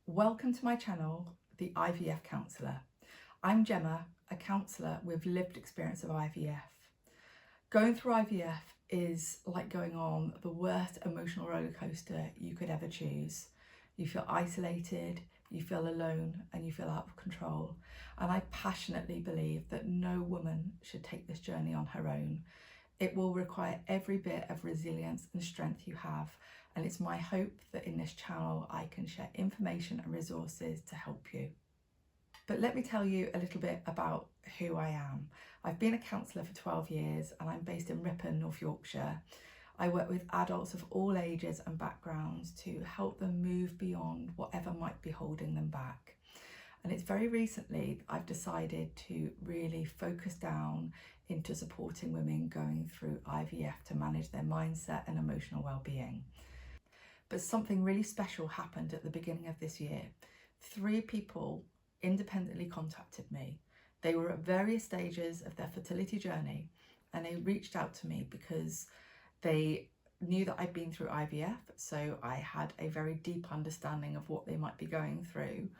Welcome to my channel, the IVF Counsellor. I'm Gemma, a counsellor with lived experience of IVF. Going through IVF is like going on the worst emotional roller coaster you could ever choose. You feel isolated, you feel alone, and you feel out of control. And I passionately believe that no woman should take this journey on her own. It will require every bit of resilience and strength you have. And it's my hope that in this channel I can share information and resources to help you. But let me tell you a little bit about who I am. I've been a counsellor for 12 years and I'm based in Ripon, North Yorkshire. I work with adults of all ages and backgrounds to help them move beyond whatever might be holding them back. And it's very recently that I've decided to really focus down into supporting women going through IVF to manage their mindset and emotional well-being. But something really special happened at the beginning of this year. 3 people independently contacted me. They were at various stages of their fertility journey and they reached out to me because they knew that I'd been through IVF, so I had a very deep understanding of what they might be going through.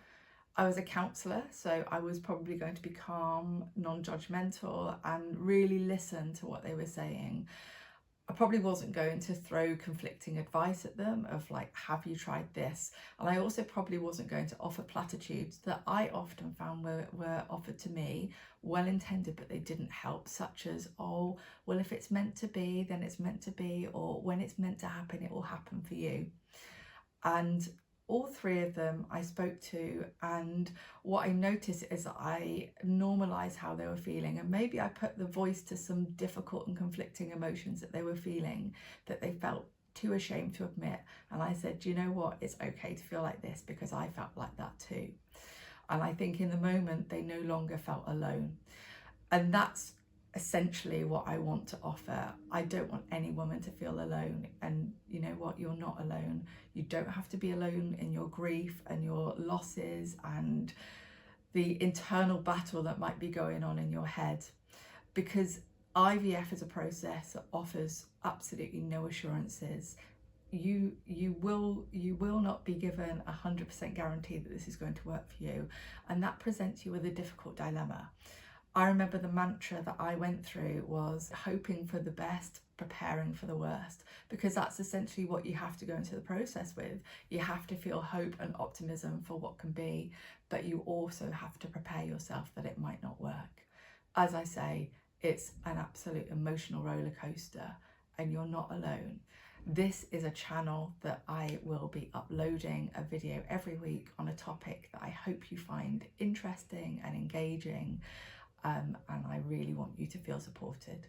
I was a counsellor, so I was probably going to be calm, non-judgmental, and really listen to what they were saying. I probably wasn't going to throw conflicting advice at them of like, have you tried this? And I also probably wasn't going to offer platitudes that I often found were offered to me, well intended, but they didn't help, such as, oh, well, if it's meant to be, then it's meant to be, or when it's meant to happen, it will happen for you. And all 3 of them I spoke to, and what I noticed is that I normalised how they were feeling, and maybe I put the voice to some difficult and conflicting emotions that they were feeling that they felt too ashamed to admit. And I said, do you know what, it's okay to feel like this because I felt like that too. And I think in the moment they no longer felt alone. And that's essentially what I want to offer. I don't want any woman to feel alone, and you know what, you're not alone. You don't have to be alone in your grief and your losses and the internal battle that might be going on in your head, because IVF is a process that offers absolutely no assurances. You will not be given 100% guarantee that this is going to work for you, and that presents you with a difficult dilemma. I remember the mantra that I went through was hoping for the best, preparing for the worst, because that's essentially what you have to go into the process with. You have to feel hope and optimism for what can be, but you also have to prepare yourself that it might not work. As I say, it's an absolute emotional roller coaster and you're not alone. This is a channel that I will be uploading a video every week on a topic that I hope you find interesting and engaging. And I really want you to feel supported.